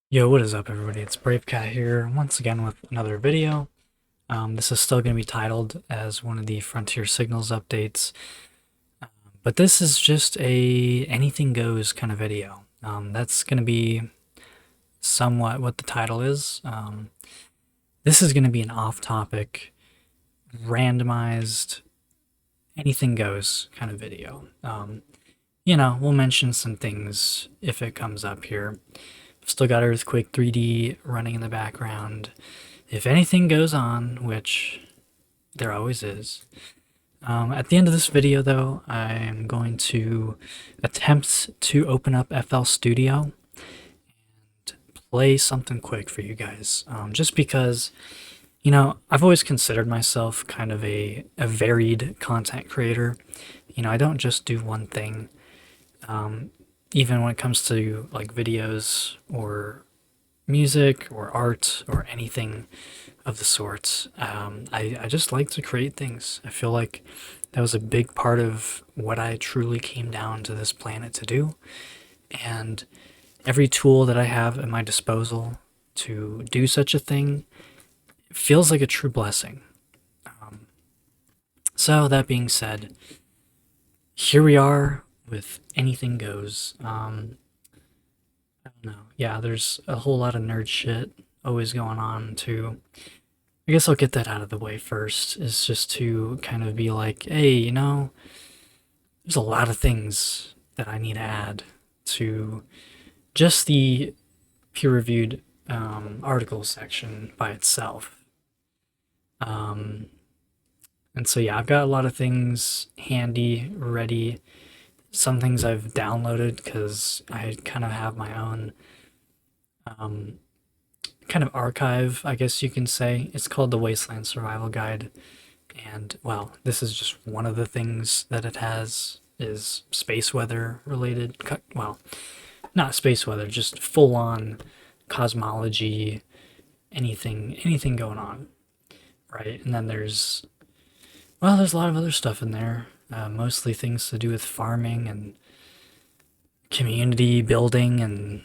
Yo, what is up everybody? It's BraveCat here once again with another video. This is still going to be titled as one of the Frontier Signals updates, but this is just a anything goes kind of video. That's going to be somewhat what the title is. This is going to be an off-topic, randomized, anything goes kind of video. We'll mention some things if it comes up here. Still got EQ3D running in the background. If anything goes on, which there always is. At the end of this video, though, I am going to attempt to open up FL Studio and play something quick for you guys. Just because, I've always considered myself kind of a varied content creator. I don't just do one thing. Even when it comes to like videos or music or art or anything of the sorts, I just like to create things. I feel like that was a big part of what I truly came down to this planet to do. And every tool that I have at my disposal to do such a thing feels like a true blessing. So that being said, here we are with anything goes. I don't know. Yeah, there's a whole lot of nerd shit always going on too. I guess I'll get that out of the way first, is just to kind of be like, hey, there's a lot of things that I need to add to just the peer-reviewed article section by itself. And so yeah, I've got a lot of things handy, ready. Some things I've downloaded because I kind of have my own kind of archive, I guess you can say. It's called the Wasteland Survival Guide. And, well, this is just one of the things that it has is space weather related. Well, not space weather, just full-on cosmology, anything going on, right? And then there's a lot of other stuff in there, mostly things to do with farming and community building and,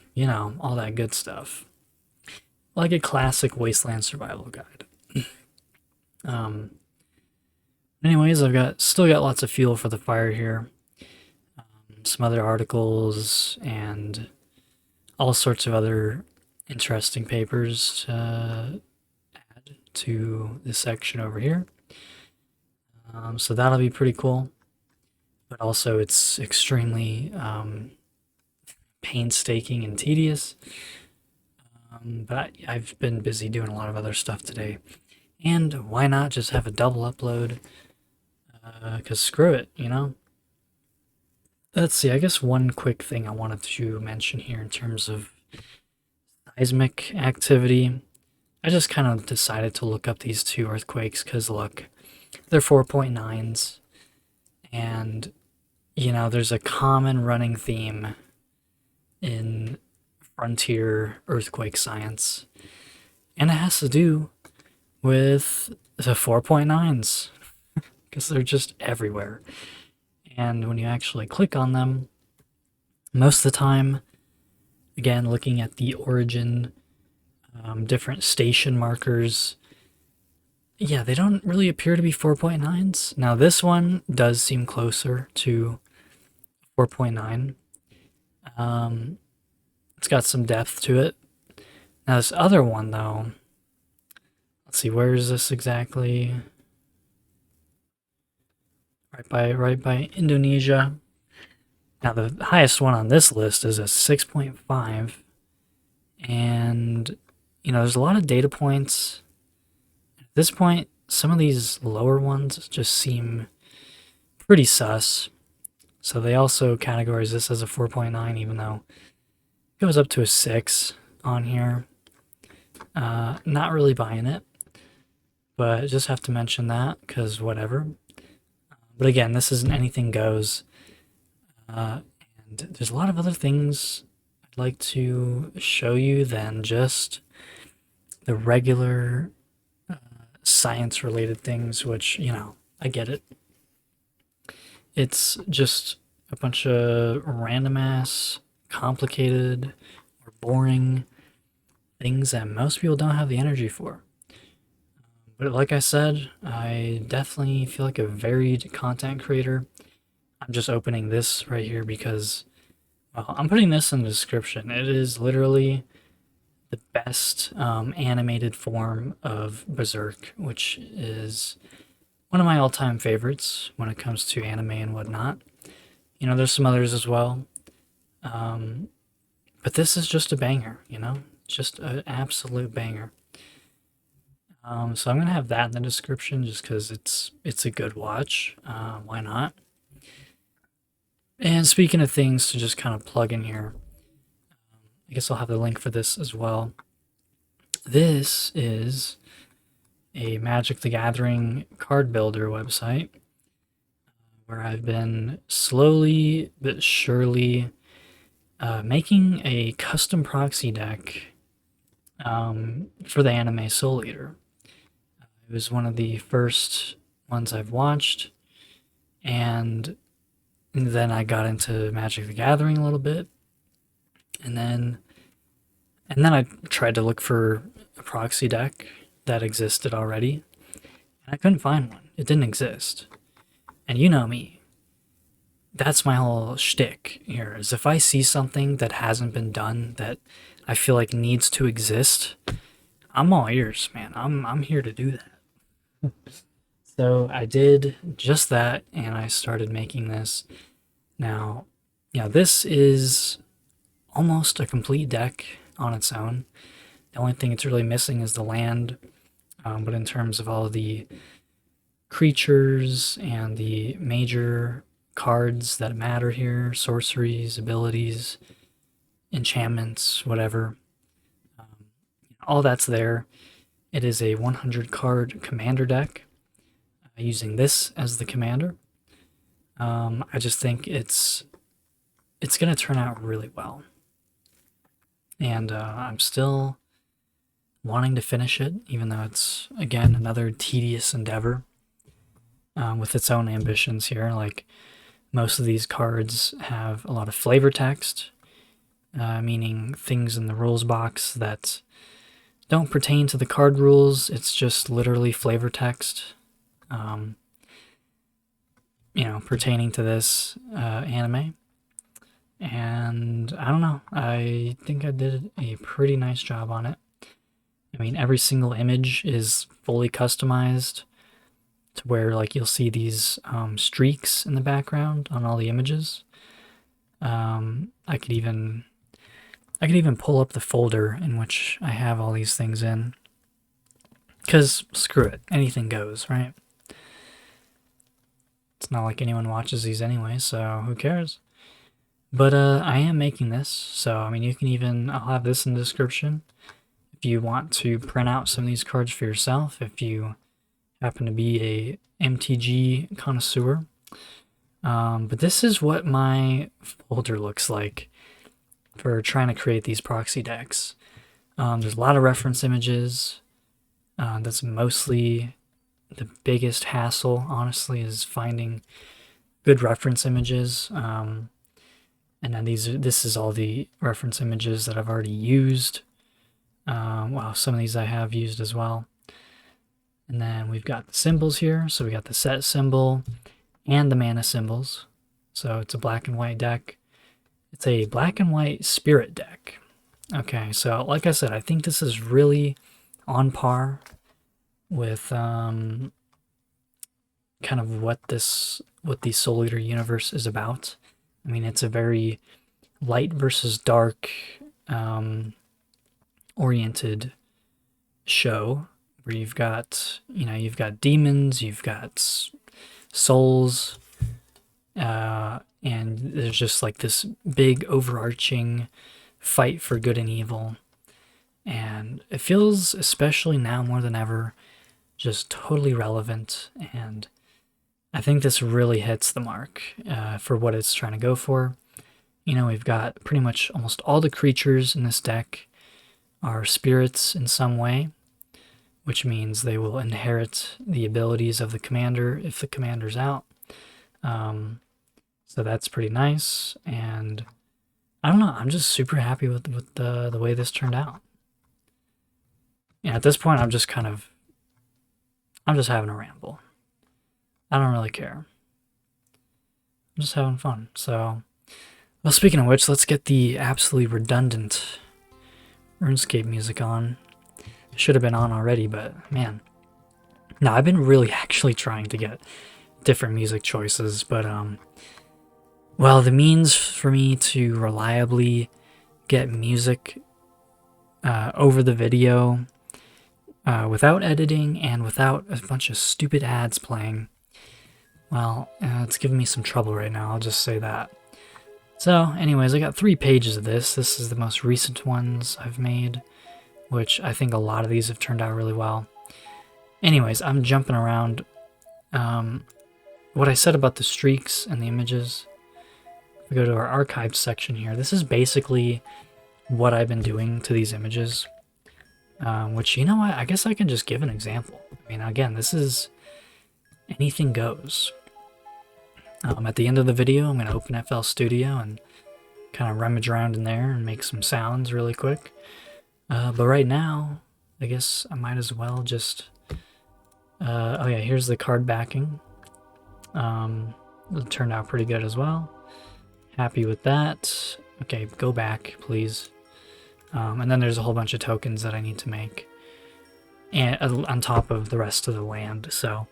all that good stuff. Like a classic wasteland survival guide. Anyways, still got lots of fuel for the fire here. Some other articles and all sorts of other interesting papers to add to this section over here. So that'll be pretty cool. But also it's extremely painstaking and tedious. But I've been busy doing a lot of other stuff today. And why not just have a double upload? Because screw it, Let's see, I guess one quick thing I wanted to mention here in terms of seismic activity. I just kind of decided to look up these two earthquakes because, look, they're 4.9s. And, there's a common running theme in frontier earthquake science. And it has to do with the 4.9s because they're just everywhere. And when you actually click on them, most of the time, again, looking at the origin, different station markers, yeah, they don't really appear to be 4.9s. Now, this one does seem closer to 4.9. It's got some depth to it. Now, this other one, though, let's see, where is this exactly? Right by Indonesia. Now, the highest one on this list is a 6.5. And, there's a lot of data points. At this point, some of these lower ones just seem pretty sus. So they also categorize this as a 4.9, even though it goes up to a 6 on here. Not really buying it, but just have to mention that because whatever. But again, this isn't anything goes. And there's a lot of other things I'd like to show you than just the regular science related things, which, I get it. It's just a bunch of random ass, complicated, or boring things that most people don't have the energy for. But like I said, I definitely feel like a varied content creator. I'm just opening this right here because, well, I'm putting this in the description. It is literally the best animated form of Berserk, which is one of my all-time favorites when it comes to anime and whatnot. You know, there's some others as well, but this is just a banger. You know, just an absolute banger. So I'm gonna have that in the description just because it's a good watch. Why not? And speaking of things to just kind of plug in here, I guess I'll have the link for this as well. This is a Magic the Gathering card builder website where I've been slowly but surely making a custom proxy deck for the anime Soul Eater. It was one of the first ones I've watched, and then I got into Magic the Gathering a little bit, and then I tried to look for a proxy deck that existed already, and I couldn't find one. It didn't exist. And you know me. That's my whole shtick here, is if I see something that hasn't been done that I feel like needs to exist, I'm all ears, man. I'm here to do that. So I did just that, and I started making this. Now, yeah, this is almost a complete deck on its own. The only thing it's really missing is the land, but in terms of all of the creatures and the major cards that matter here, sorceries, abilities, enchantments, whatever, all that's there. It is a 100 card commander deck using this as the commander. I just think it's going to turn out really well. And I'm still wanting to finish it, even though it's, again, another tedious endeavor with its own ambitions here. Like, most of these cards have a lot of flavor text, meaning things in the rules box that don't pertain to the card rules. It's just literally flavor text, you know, pertaining to this anime. And I don't know, I think I did a pretty nice job on it. I mean, every single image is fully customized to where, like, you'll see these streaks in the background on all the images. I could even pull up the folder in which I have all these things in. Because screw it, anything goes, right? It's not like anyone watches these anyway, so who cares? But I am making this, so I mean, you can even, I'll have this in the description if you want to print out some of these cards for yourself, if you happen to be a MTG connoisseur. But this is what my folder looks like for trying to create these proxy decks. There's a lot of reference images. That's mostly the biggest hassle, honestly, is finding good reference images. And then this is all the reference images that I've already used. Wow, some of these I have used as well. And then we've got the symbols here. So we got the set symbol and the mana symbols. So it's a black and white deck. It's a black and white spirit deck. Okay, so like I said, I think this is really on par with kind of what the Soul Eater universe is about. I mean, it's a very light versus dark oriented show where you've got, you know, you've got demons, you've got souls, and there's just like this big overarching fight for good and evil. And it feels, especially now more than ever, just totally relevant, and I think this really hits the mark for what it's trying to go for. You know, we've got pretty much almost all the creatures in this deck are spirits in some way, which means they will inherit the abilities of the commander if the commander's out. So that's pretty nice, and I don't know, I'm just super happy with the way this turned out. Yeah, at this point, I'm just having a ramble. I don't really care. I'm just having fun. So, well, speaking of which, let's get the absolutely redundant RuneScape music on. It should have been on already, but man. No, I've been really actually trying to get different music choices, but well, the means for me to reliably get music over the video without editing and without a bunch of stupid ads playing, well, it's giving me some trouble right now, I'll just say that. So, anyways, I got 3 pages of this. This is the most recent ones I've made, which I think a lot of these have turned out really well. Anyways, I'm jumping around. What I said about the streaks and the images, we go to our archived section here. This is basically what I've been doing to these images, which, you know what, I guess I can just give an example. I mean, again, this is anything goes. At the end of the video, I'm going to open FL Studio and kind of rummage around in there and make some sounds really quick. But right now, I guess I might as well just... oh yeah, here's the card backing. It turned out pretty good as well. Happy with that. Okay, go back, please. And then there's a whole bunch of tokens that I need to make, and on top of the rest of the land. So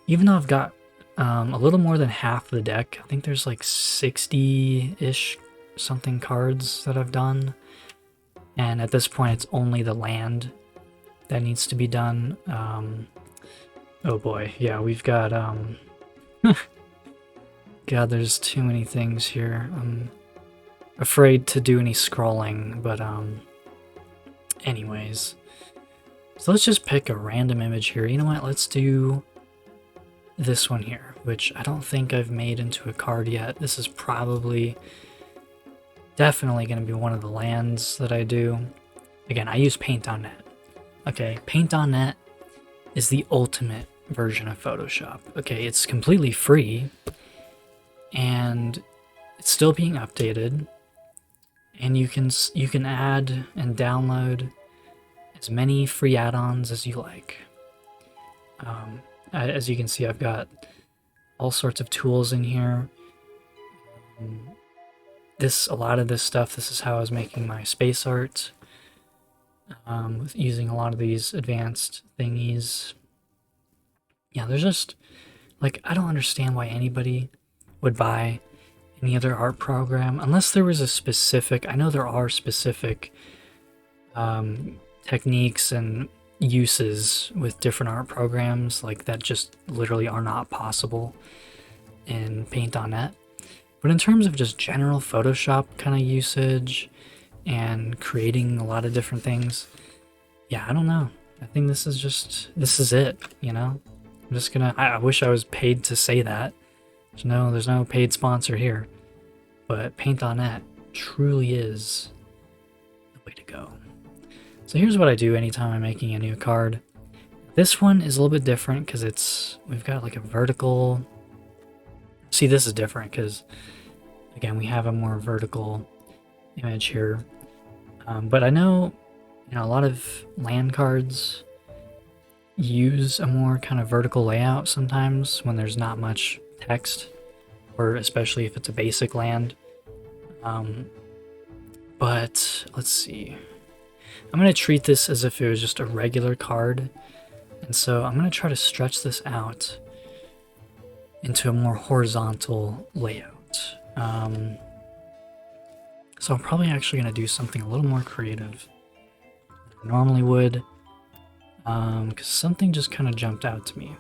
even though I've got a little more than half the deck, I think there's like 60-ish something cards that I've done, and at this point it's only the land that needs to be done. Oh boy, yeah, we've got God, there's too many things here. I'm afraid to do any scrolling, but anyways. So let's just pick a random image here. You know what, let's do this one here, which I don't think I've made into a card yet. This is definitely going to be one of the lands that I do. Again, I use Paint.net. Okay, Paint.net is the ultimate version of Photoshop. Okay, it's completely free, and it's still being updated, and you can add and download as many free add-ons as you like. As you can see, I've got all sorts of tools in here. A lot of this stuff, this is how I was making my space art, with using a lot of these advanced thingies. Yeah, there's just, like, I don't understand why anybody would buy any other art program unless there was a specific, I know there are specific techniques and uses with different art programs like that just literally are not possible in Paint.net. But in terms of just general Photoshop kind of usage and creating a lot of different things, yeah, I don't know. I think this is it, you know? I'm just gonna, I wish I was paid to say that. There's no paid sponsor here. But Paint.net truly is the way to go. So here's what I do anytime I'm making a new card. This one is a little bit different because we've got like a vertical. See, this is different because, again, we have a more vertical image here. But I know, a lot of land cards use a more kind of vertical layout sometimes when there's not much text, or especially if it's a basic land. But let's see. I'm going to treat this as if it was just a regular card. And so I'm going to try to stretch this out into a more horizontal layout. So I'm probably actually going to do something a little more creative than I normally would, because something just kind of jumped out to me.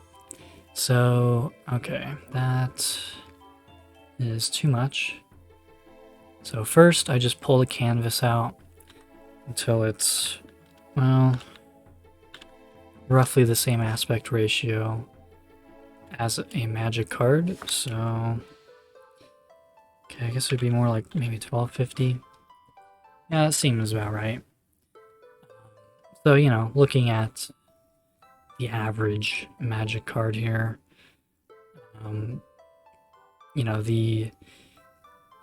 So, okay, that is too much. So first I just pull the canvas out until it's, well, roughly the same aspect ratio as a magic card. So, okay, I guess it would be more like maybe 1250. Yeah, that seems about right. So, looking at the average magic card here, the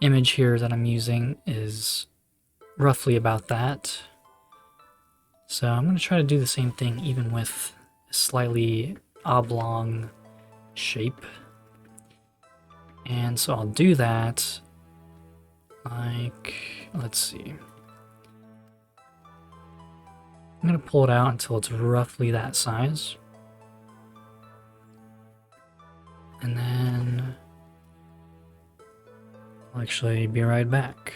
image here that I'm using is roughly about that. So I'm going to try to do the same thing even with a slightly oblong shape. And so I'll do that like, let's see. I'm going to pull it out until it's roughly that size. And then I'll actually be right back.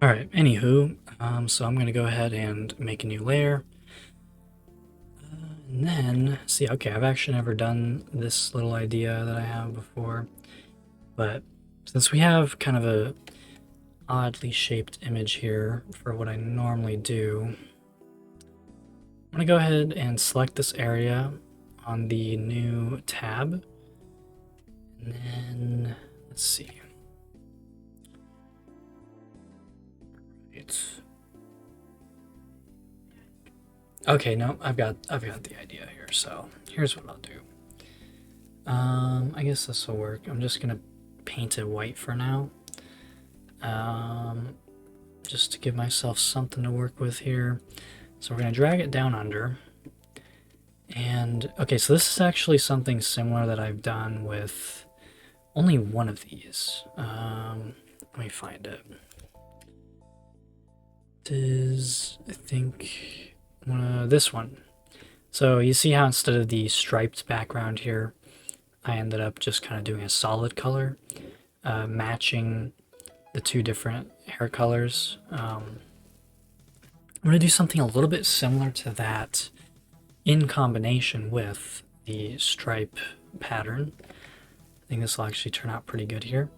Alright, anywho, so I'm going to go ahead and make a new layer. And then, see, okay, I've actually never done this little idea that I have before. But since we have kind of a oddly shaped image here for what I normally do, I'm going to go ahead and select this area on the new tab. And then, let's see. Okay, no, I've got the idea here. So here's what I'll do. I guess this will work. I'm just gonna paint it white for now. Just to give myself something to work with here. So we're gonna drag it down under. And okay, so this is actually something similar that I've done with only one of these. Let me find it. It is, I think, this one. So you see how instead of the striped background here, I ended up just kind of doing a solid color, matching the two different hair colors. I'm going to do something a little bit similar to that in combination with the stripe pattern. I think this will actually turn out pretty good here.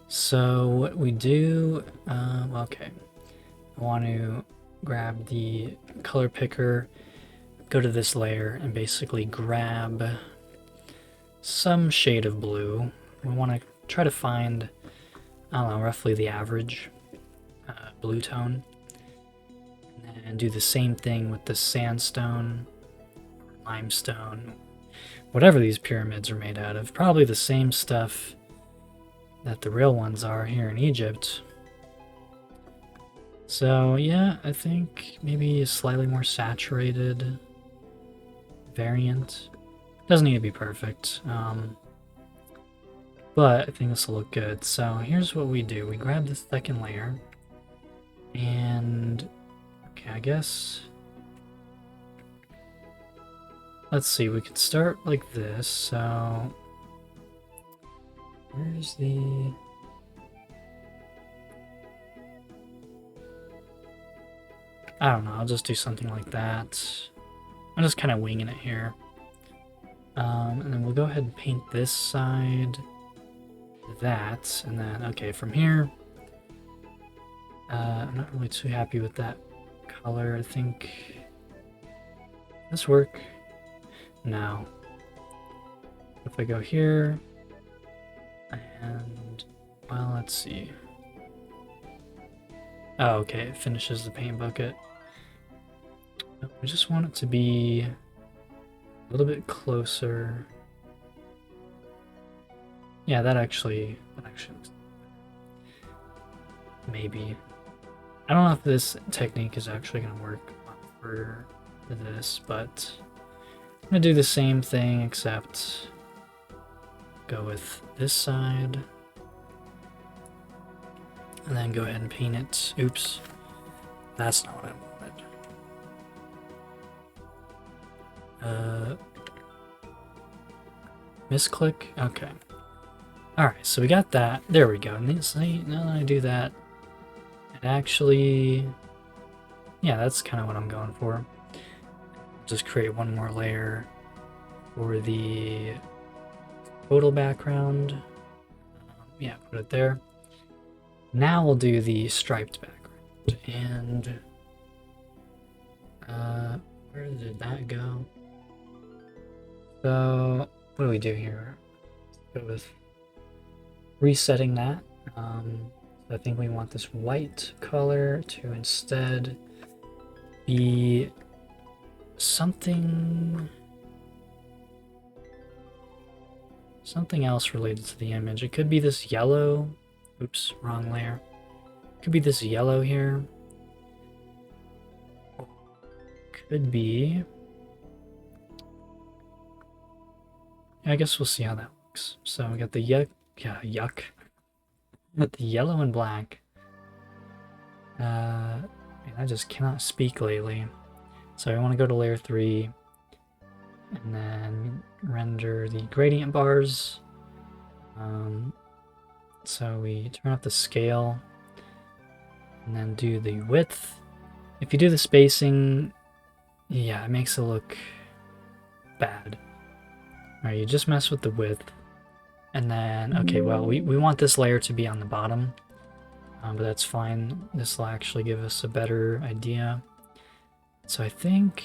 So what we do, okay, I want to grab the color picker, go to this layer, and basically grab some shade of blue. We want to try to find, I don't know, roughly the average blue tone. And do the same thing with the sandstone, limestone, whatever these pyramids are made out of. Probably the same stuff that the real ones are here in Egypt. So yeah, I think maybe a slightly more saturated variant. Doesn't need to be perfect, but I think this will look good. So here's what we do. We grab the second layer, and okay, I guess, let's see, we could start like this. So where's the... I don't know, I'll just do something like that. I'm just kind of winging it here. And then we'll go ahead and paint this side, that, and then, okay, from here, I'm not really too happy with that color. I think this work. Now, if I go here, and, well, let's see. Oh, okay, it finishes the paint bucket. I just want it to be a little bit closer. Yeah, that actually looks, maybe. I don't know if this technique is actually going to work for this, but I'm going to do the same thing except go with this side and then go ahead and paint it. Oops, that's not what I wanted. Misclick? Okay. Alright, so we got that. There we go. And see, now that I do that, it actually... yeah, that's kind of what I'm going for. Just create one more layer for the total background. Yeah, put it there. Now we'll do the striped background. And... where did that go? So, what do we do here? Let's go with resetting that. I think we want this white color to instead be something else related to the image. It could be this yellow. Oops, wrong layer. It could be this yellow here. could be... I guess we'll see how that works. So we got the yuck. Got the yellow and black. Man, I just cannot speak lately. So I want to go to layer 3 and then render the gradient bars. So we turn up the scale and then do the width. If you do the spacing, yeah, it makes it look bad. Alright, you just mess with the width. And then, okay, well, we want this layer to be on the bottom. But that's fine. This will actually give us a better idea. So I think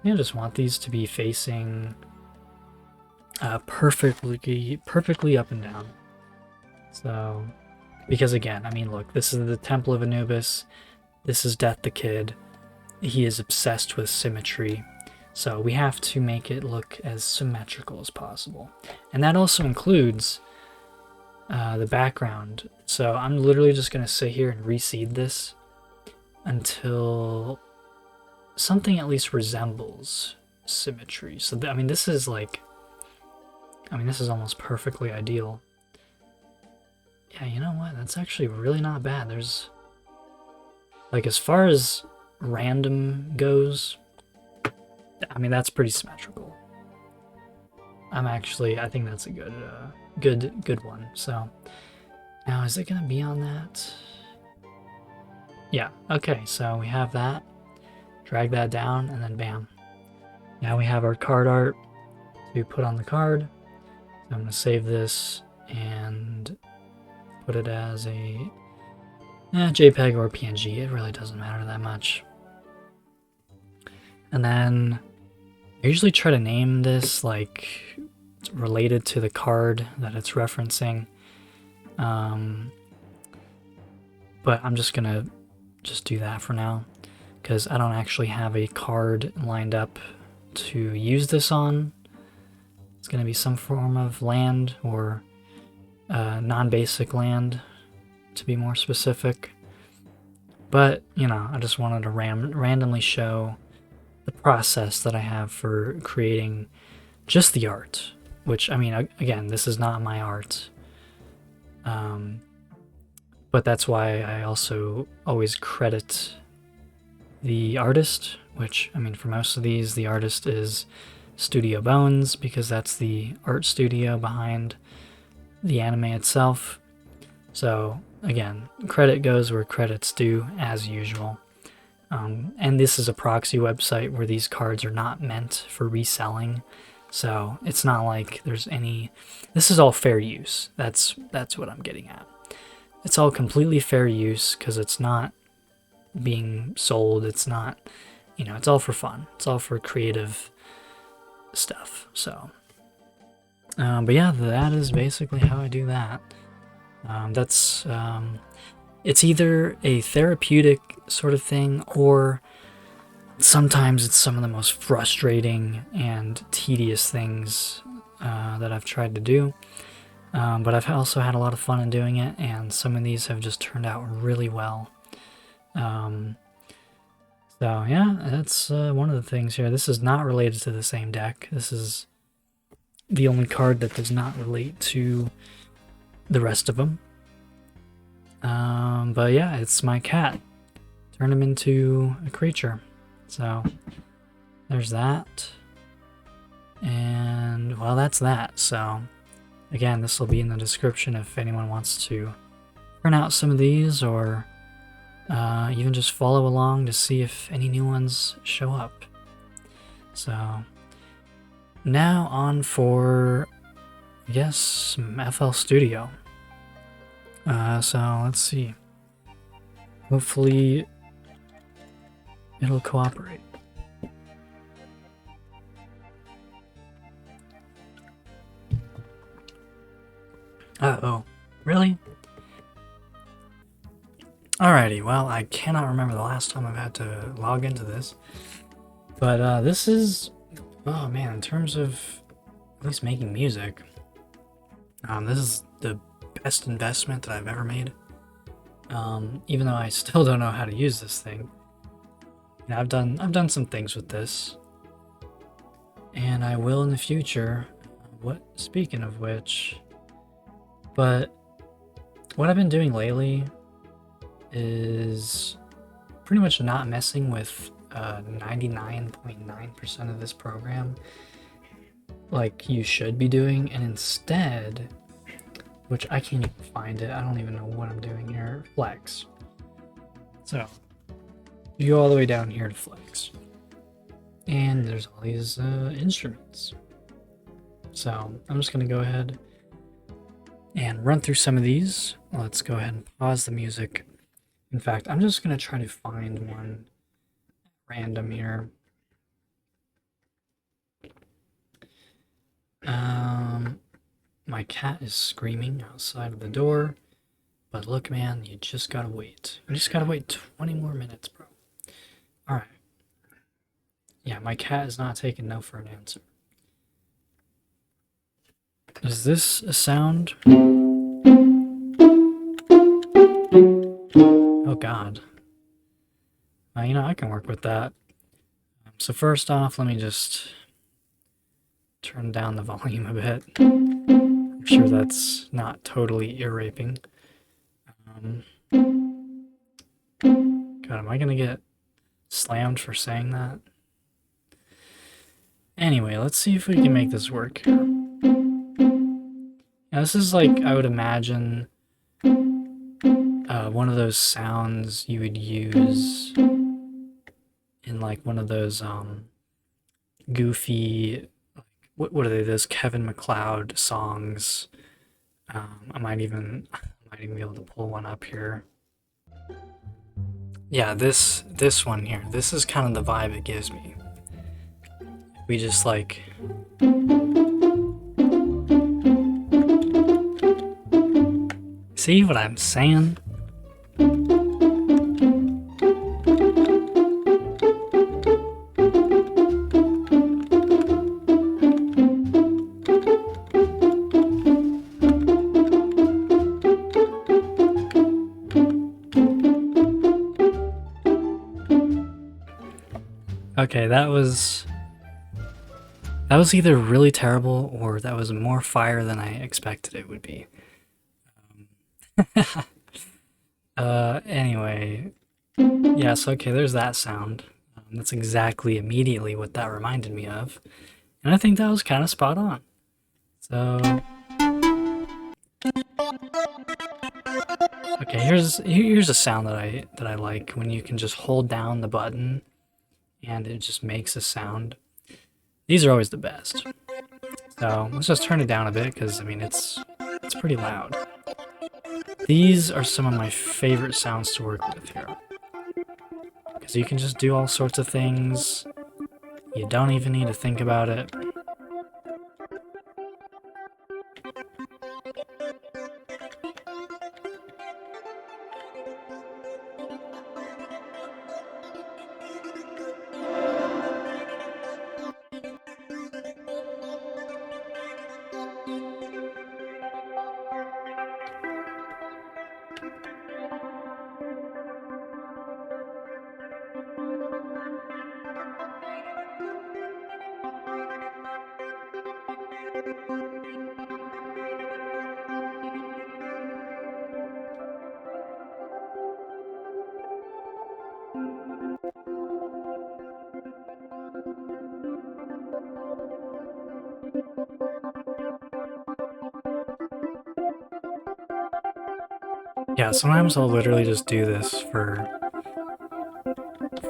I just want these to be facing perfectly up and down. So, because again, I mean, look, this is the Temple of Anubis. This is Death the Kid. He is obsessed with symmetry. So we have to make it look as symmetrical as possible. And that also includes the background. So I'm literally just going to sit here and reseed this until something at least resembles symmetry. So I mean, this is like, this is almost perfectly ideal. Yeah, you know what? That's actually really not bad. There's, like, as far as random goes, I mean, that's pretty symmetrical. I think that's a good one. So now, is it gonna be on that? Yeah, okay, so we have that. Drag that down, and then bam. Now we have our card art to put on the card. So I'm gonna save this and put it as a JPEG or PNG. It really doesn't matter that much. And then I usually try to name this like related to the card that it's referencing. But I'm just gonna do that for now because I don't actually have a card lined up to use this on. It's gonna be some form of land or non-basic land, to be more specific. But, you know, I just wanted to randomly show the process that I have for creating just the art, which, I mean, again, this is not my art. But that's why I also always credit the artist, which, I mean, for most of these, the artist is Studio Bones, because that's the art studio behind the anime itself. So, again, credit goes where credit's due, as usual. And this is a proxy website where these cards are not meant for reselling. So it's not like there's any... This is all fair use. That's what I'm getting at. It's all completely fair use because it's not being sold. It's not, you know, it's all for fun. It's all for creative stuff. So, but yeah, that is basically how I do that. It's either a therapeutic sort of thing, or sometimes it's some of the most frustrating and tedious things that I've tried to do. But I've also had a lot of fun in doing it, and some of these have just turned out really well. So yeah, that's one of the things here. This is not related to the same deck. This is the only card that does not relate to the rest of them. But yeah, it's my cat. Turn him into a creature. So there's that. And well, that's that. So again, this will be in the description if anyone wants to print out some of these, or even just follow along to see if any new ones show up. So now on for, I guess, some FL Studio. So let's see. Hopefully it'll cooperate. Uh-oh. Really? Alrighty, well, I cannot remember the last time I've had to log into this. But this is... Oh man, in terms of at least making music, this is the best investment that I've ever made. Even though I still don't know how to use this thing. Yeah, I've done some things with this, and I will in the future. Speaking of which, but what I've been doing lately is pretty much not messing with 99.9% of this program like you should be doing, and instead, which I can't even find it, I don't even know what I'm doing here, flex. So you go all the way down here to flex, and there's all these instruments. So I'm just gonna go ahead and run through some of these. Let's go ahead and pause the music. In fact, I'm just gonna try to find one random here. My cat is screaming outside of the door, but look, man, you just gotta wait. You just gotta wait 20 more minutes, bro. All right. Yeah, my cat is not taking no for an answer. Is this a sound? Oh God. You know, I can work with that. So first off, let me just turn down the volume a bit. I'm sure that's not totally ear raping. God, am I gonna get slammed for saying that? Anyway, let's see if we can make this work here. Now, this is like, I would imagine, one of those sounds you would use in like one of those goofy, what are they, those Kevin MacLeod songs. I might even be able to pull one up here. Yeah, this one here, this is kind of the vibe it gives me. We just like, see what I'm saying? Okay, that was either really terrible or that was more fire than I expected it would be. Anyway, yes, okay, there's that sound. That's exactly immediately what that reminded me of. And I think that was kind of spot on. So, okay, here's a sound that I like when you can just hold down the button and it just makes a sound. These are always the best. So let's just turn it down a bit because I mean it's pretty loud. These are some of my favorite sounds to work with here because you can just do all sorts of things. You don't even need to think about it. Yeah, sometimes I'll literally just do this for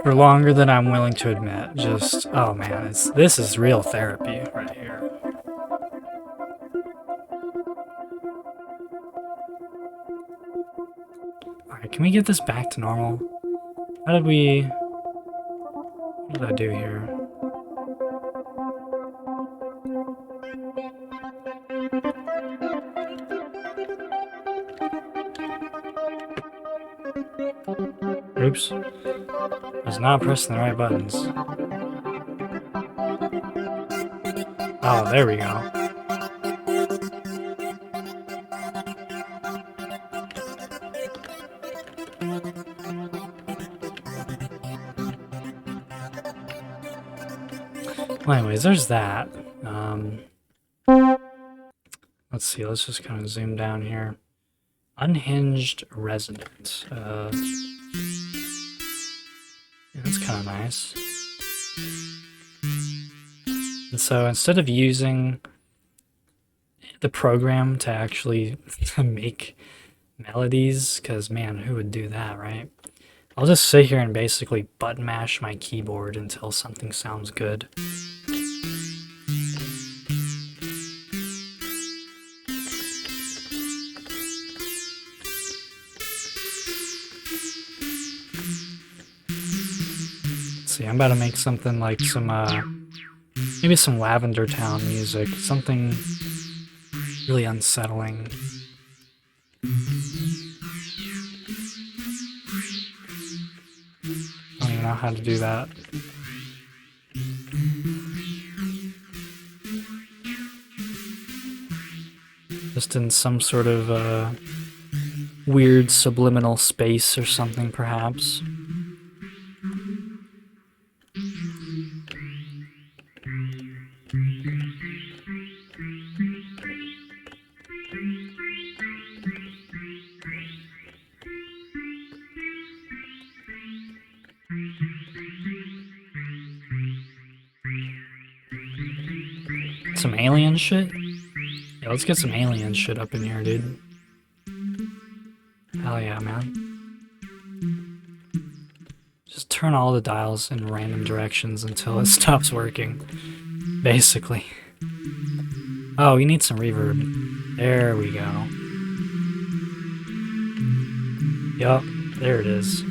longer than I'm willing to admit. Just, oh man, this is real therapy right here. Alright, can we get this back to normal? What did I do here? Oops. I was not pressing the right buttons. Oh, there we go. Well, anyways, there's that. Let's see, let's just kind of zoom down here. Unhinged resident. Yeah, that's kind of nice. And so instead of using the program to actually make melodies, because man, who would do that, right? I'll just sit here and basically button mash my keyboard until something sounds good. See, I'm about to make something like some, maybe some Lavender Town music, something really unsettling. I don't even know how to do that. Just in some sort of weird subliminal space or something, perhaps. Some alien shit? Yeah, let's get some alien shit up in here, dude. Hell yeah, man. Just turn all the dials in random directions until it stops working, basically. Oh, you need some reverb. There we go. Yup, there it is.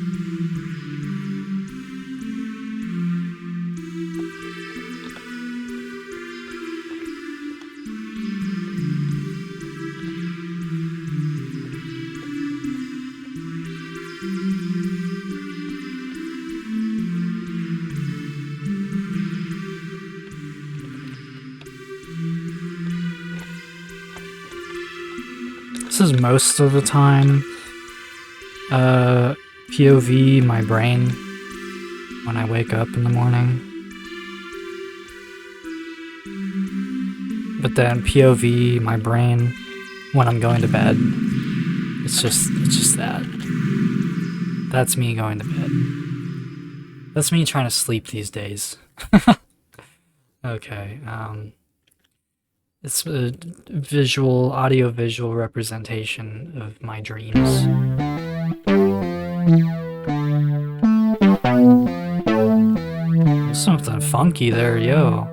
This is most of the time POV my brain when I wake up in the morning. But then POV my brain when I'm going to bed. It's just that. That's me going to bed. That's me trying to sleep these days. Okay, it's a audio-visual representation of my dreams. There's something funky there, yo.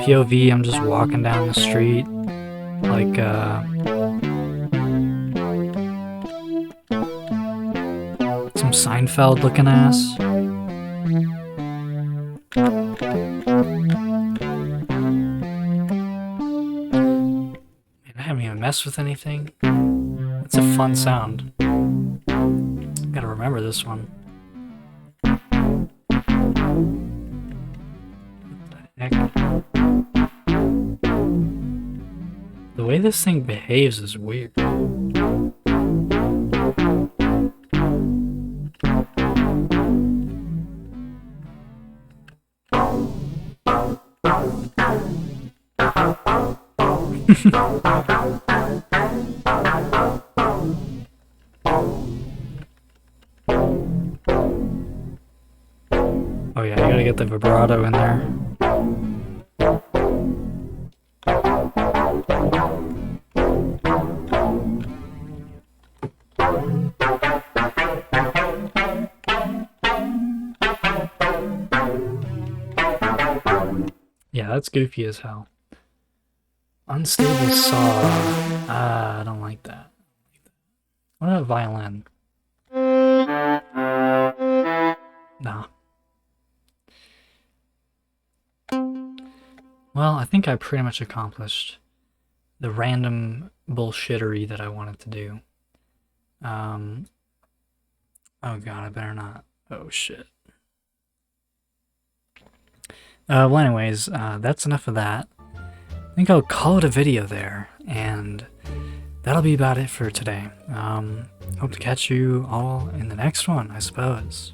POV, I'm just walking down the street, like, some Seinfeld-looking ass. I haven't even messed with anything. That's a fun sound. Gotta remember this one. What the heck? The way this thing behaves is weird. Oh yeah, you gotta get the vibrato in there. Yeah, that's goofy as hell. Unstable saw. I don't like that. What about violin? Nah. Well, I think I pretty much accomplished the random bullshittery that I wanted to do. Oh god, I better not. Oh shit. Well anyways, that's enough of that. I think I'll call it a video there, and that'll be about it for today. Hope to catch you all in the next one, I suppose.